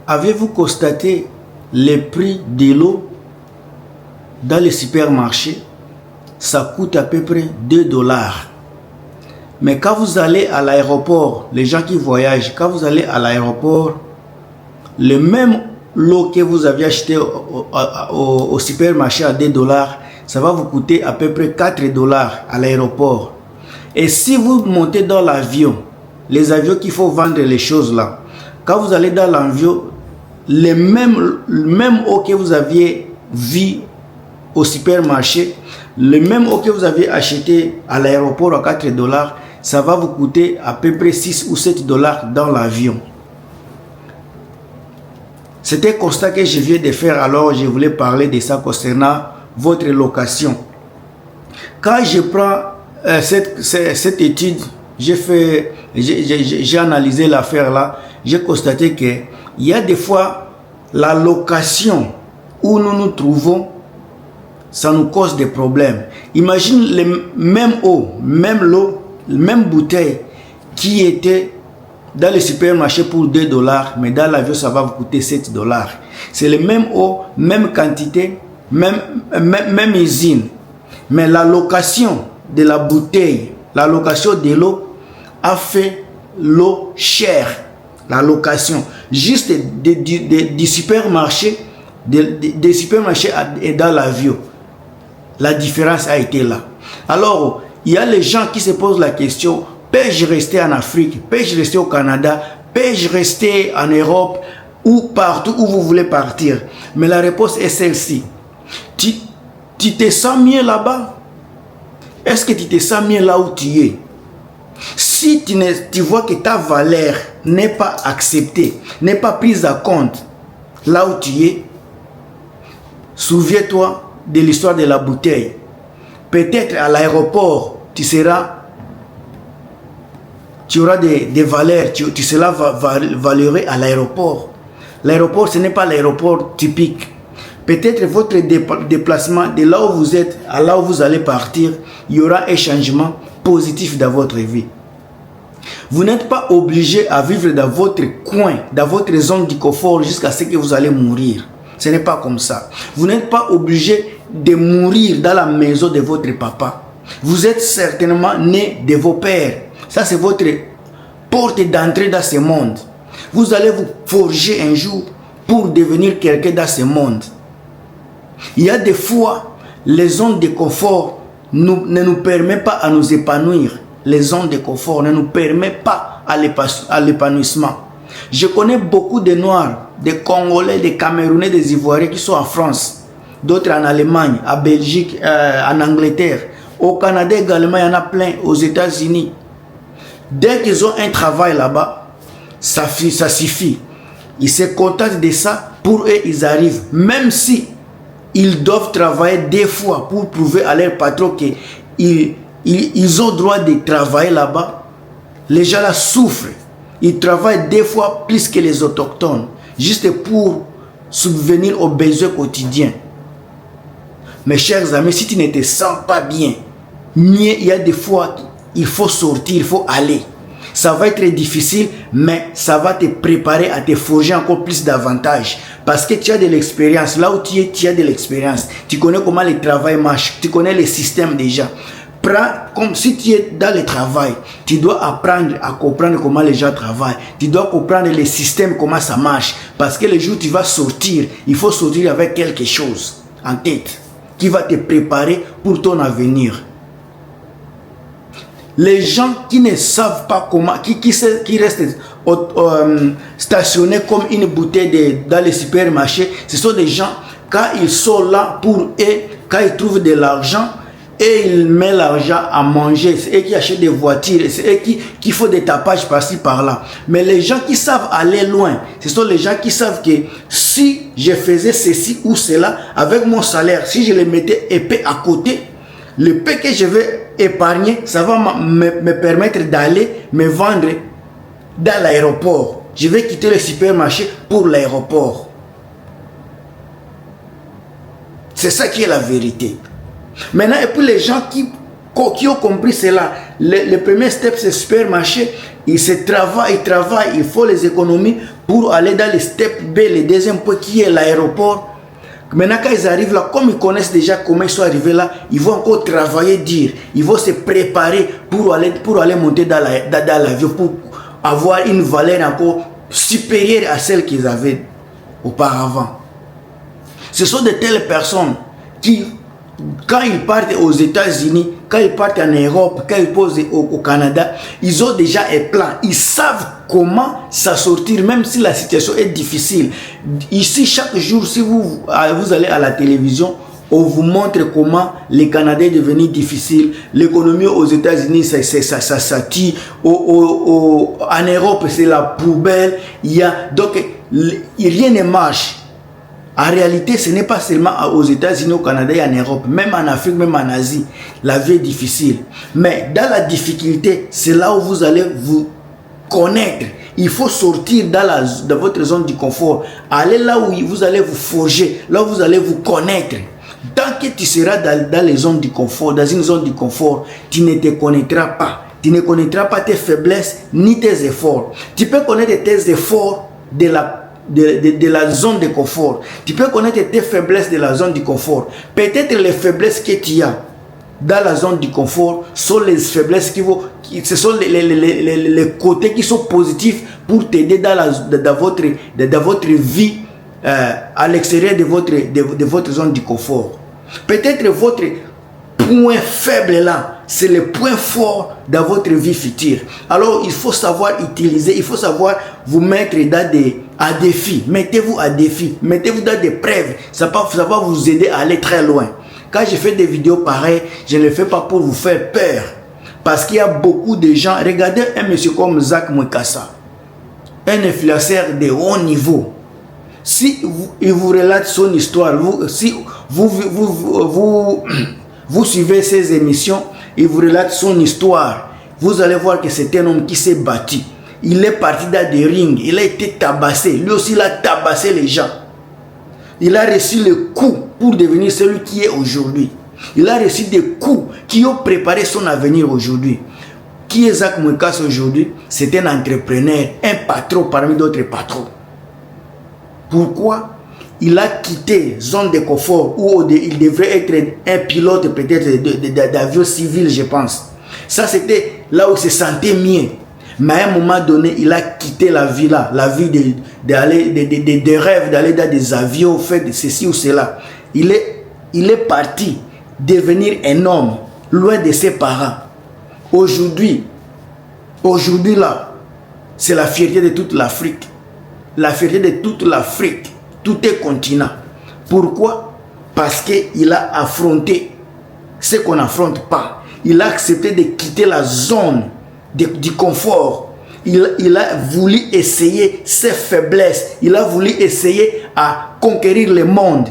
Avez-vous constaté les prix de l'eau dans les supermarchés? Ça coûte à peu près 2 dollars. Mais quand vous allez à l'aéroport, les gens qui voyagent, quand vous allez à l'aéroport, le même l'eau que vous aviez acheté au supermarché à 2 dollars, ça va vous coûter à peu près 4 dollars à l'aéroport. Et si vous montez dans l'avion, les avions qu'il faut vendre les choses là, quand vous allez dans l'avion, le même eau que vous aviez vu au supermarché, le même eau que vous aviez acheté à l'aéroport à 4 dollars, ça va vous coûter à peu près 6 ou 7 dollars dans l'avion. C'était un constat que je viens de faire, alors je voulais parler de ça concernant votre location. Quand je prends cette étude, j'ai analysé l'affaire là, j'ai constaté que il y a des fois la location où nous nous trouvons, ça nous cause des problèmes. Imagine les mêmes eau, même l'eau, même bouteille qui était dans le supermarché pour 2 dollars, mais dans l'avion ça va vous coûter 7 dollars. C'est le même eau, même quantité, même usine. Mais la location de la bouteille, la location de l'eau a fait l'eau chère. La location juste du supermarché, des supermarchés et dans l'avion. La différence a été là. Alors, il y a les gens qui se posent la question, peux-je rester en Afrique, peux-je rester au Canada, peux-je rester en Europe ou partout où vous voulez partir? Mais la réponse est celle-ci. Tu te sens mieux là-bas? Est-ce que tu te sens mieux là où tu es? Si tu vois que ta valeur n'est pas acceptée, n'est pas prise en compte là où tu es, souviens-toi de l'histoire de la bouteille. Peut-être à l'aéroport, tu auras des valeurs, tu seras valeureux à l'aéroport. L'aéroport, ce n'est pas l'aéroport typique. Peut-être votre déplacement de là où vous êtes à là où vous allez partir, il y aura un changement positif dans votre vie. Vous n'êtes pas obligé à vivre dans votre coin, dans votre zone de confort jusqu'à ce que vous allez mourir. Ce n'est pas comme ça. Vous n'êtes pas obligé de mourir dans la maison de votre papa. Vous êtes certainement né de vos pères. Ça, c'est votre porte d'entrée dans ce monde. Vous allez vous forger un jour pour devenir quelqu'un dans ce monde. Il y a des fois, les zones de confort ne nous permettent pas à nous épanouir. Les zones de confort ne nous permettent pas à l'épanouissement. Je connais beaucoup de Noirs, des Congolais, des Camerounais, des Ivoiriens qui sont en France, d'autres en Allemagne, en Belgique, en Angleterre. Au Canada également, il y en a plein, aux États-Unis. Dès qu'ils ont un travail là-bas, ça suffit. Ils se contentent de ça, pour eux, ils arrivent. Même si ils doivent travailler 2 fois pour prouver à leur patron qu'ils ont droit de travailler là-bas, les gens là souffrent. Ils travaillent 2 fois plus que les autochtones, juste pour subvenir aux besoins quotidiens. Mes chers amis, si tu ne te sens pas bien, il y a des fois, il faut sortir, il faut aller. Ça va être difficile, mais ça va te préparer à te forger encore plus d'avantages. Parce que tu as de l'expérience. Là où tu es, tu as de l'expérience. Tu connais comment le travail marche. Tu connais les systèmes déjà. Comme si tu es dans le travail, tu dois apprendre à comprendre comment les gens travaillent. Tu dois comprendre les systèmes, comment ça marche. Parce que le jour où tu vas sortir, il faut sortir avec quelque chose en tête qui va te préparer pour ton avenir. Les gens qui ne savent pas comment, qui restent stationnés comme une bouteille dans les supermarchés, ce sont des gens, quand ils sont là pour eux, quand ils trouvent de l'argent, et ils mettent l'argent à manger, c'est eux qui achètent des voitures, c'est eux qui font des tapages par-ci par-là. Mais les gens qui savent aller loin, ce sont les gens qui savent que si je faisais ceci ou cela avec mon salaire, si je le mettais épais à côté, le peu que je vais épargner, ça va me permettre d'aller me vendre dans l'aéroport. Je vais quitter le supermarché pour l'aéroport. C'est ça qui est la vérité. Maintenant, et puis les gens qui ont compris cela, le premier step c'est supermarché. il se travaille, il faut les économies pour aller dans le step B, le deuxième point qui est l'aéroport. Maintenant, quand ils arrivent là, comme ils connaissent déjà comment ils sont arrivés là, ils vont encore travailler dur. Ils vont se préparer pour aller monter dans l'avion, pour avoir une valeur encore supérieure à celle qu'ils avaient auparavant. Ce sont de telles personnes qui, quand ils partent aux États-Unis, quand ils partent en Europe, quand ils posent au Canada, ils ont déjà un plan. Ils savent comment s'en sortir, même si la situation est difficile. Ici, chaque jour, si vous allez à la télévision, on vous montre comment le Canada est devenu difficile. L'économie aux États-Unis, ça tire. En Europe, c'est la poubelle. Donc, rien ne marche. En réalité, ce n'est pas seulement aux États-Unis, au Canada et en Europe, même en Afrique, même en Asie, la vie est difficile. Mais dans la difficulté, c'est là où vous allez vous connaître. Il faut sortir dans votre zone du confort. Aller là où vous allez vous forger, là où vous allez vous connaître. Tant que tu seras dans les zones du confort, dans une zone du confort, tu ne te connaîtras pas. Tu ne connaîtras pas tes faiblesses ni tes efforts. Tu peux connaître tes efforts de la zone de confort. Tu peux connaître tes faiblesses de la zone du confort. Peut-être les faiblesses que tu as dans la zone du confort sont les faiblesses ce sont les côtés qui sont positifs pour t'aider dans votre vie à l'extérieur de votre zone du confort. Peut-être votre point faible là, c'est le point fort dans votre vie future. Alors il faut savoir utiliser, il faut savoir vous mettre à défi. Mettez-vous à défi, mettez-vous dans des preuves. Ça va vous aider à aller très loin. Quand je fais des vidéos pareilles, je ne le fais pas pour vous faire peur. Parce qu'il y a beaucoup de gens. Regardez un monsieur comme Zach Mwekassa, un influenceur de haut niveau. Si il vous relate son histoire, si vous suivez ses émissions, il vous relate son histoire, vous allez voir que c'est un homme qui s'est battu. Il est parti dans des rings, il a été tabassé. Lui aussi, il a tabassé les gens. Il a reçu le coup pour devenir celui qui est aujourd'hui. Il a reçu des coups qui ont préparé son avenir aujourd'hui. Qui est Zach Mwekassa aujourd'hui? C'est un entrepreneur, un patron parmi d'autres patrons. Pourquoi? Il a quitté zone de confort où il devrait être un pilote peut-être d'avion civil, je pense. Ça, c'était là où il se sentait mieux. Mais à un moment donné, il a quitté la vie là, la vie de rêve, d'aller dans des avions, faire de ceci ou cela. Il est parti devenir un homme loin de ses parents. Aujourd'hui là, c'est la fierté de toute l'Afrique. La fierté de toute l'Afrique, tout est continent. Pourquoi? Parce qu'il a affronté ce qu'on n'affronte pas. Il a accepté de quitter la zone du confort. Il a voulu essayer ses faiblesses. Il a voulu essayer à conquérir le monde.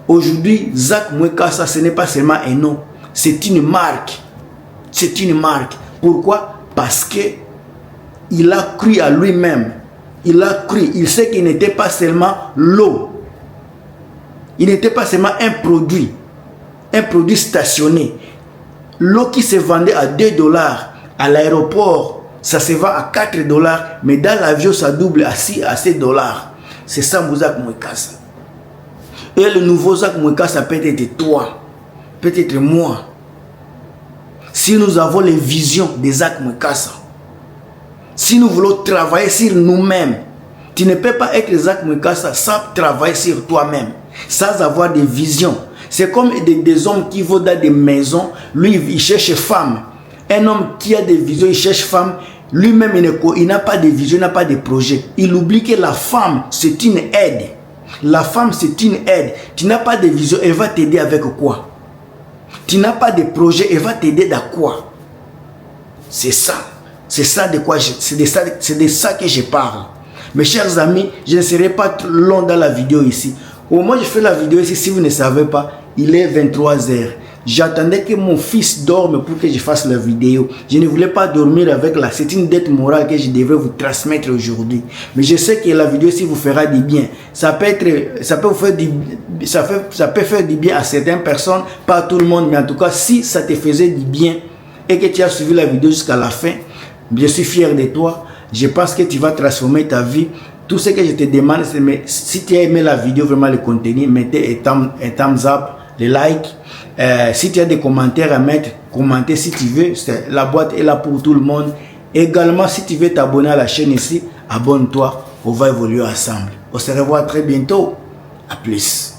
Aujourd'hui, Zach Mwekassa, ce n'est pas seulement un nom. C'est une marque. C'est une marque. Pourquoi? Parce qu'il a cru à lui-même. Il a cru. Il sait qu'il n'était pas seulement l'eau. Il n'était pas seulement un produit stationné. L'eau qui se vendait à 2 $. À l'aéroport, ça se vend à 4 $, mais dans l'avion, ça double à 6 $. C'est ça, Zach Mwekassa. Et le nouveau Zach Mwekassa peut être toi, peut-être moi. Si nous avons les visions de Zach Mwekassa, si nous voulons travailler sur nous-mêmes, tu ne peux pas être Zach Mwekassa sans travailler sur toi-même, sans avoir des visions. C'est comme des hommes qui vont dans des maisons, lui, il cherche femme. Un homme qui a des visions, il cherche femme. Lui-même, il n'a pas de vision, il n'a pas de projet. Il oublie que la femme, c'est une aide. La femme, c'est une aide. Tu n'as pas de vision, elle va t'aider avec quoi? Tu n'as pas de projet, elle va t'aider dans quoi? C'est ça. C'est ça de quoi c'est de ça que je parle. Mes chers amis, je ne serai pas trop long dans la vidéo ici. Au moment où je fais la vidéo ici, si vous ne savez pas, il est 23 h. J'attendais que mon fils dorme pour que je fasse la vidéo. Je ne voulais pas dormir avec là. C'est une dette morale que je devais vous transmettre aujourd'hui. Mais je sais que la vidéo ici vous fera du bien. Ça peut faire du bien à certaines personnes, pas à tout le monde. Mais en tout cas, si ça te faisait du bien et que tu as suivi la vidéo jusqu'à la fin, Je suis fier de toi. Je pense que tu vas transformer ta vie. Tout ce que je te demande, c'est si tu as aimé la vidéo, vraiment le contenu, mettez un thumbs up, le like. Si tu as des commentaires à mettre, commentez si tu veux. La boîte est là pour tout le monde. Également, si tu veux t'abonner à la chaîne ici, abonne-toi. On va évoluer ensemble. On se revoit très bientôt. À plus.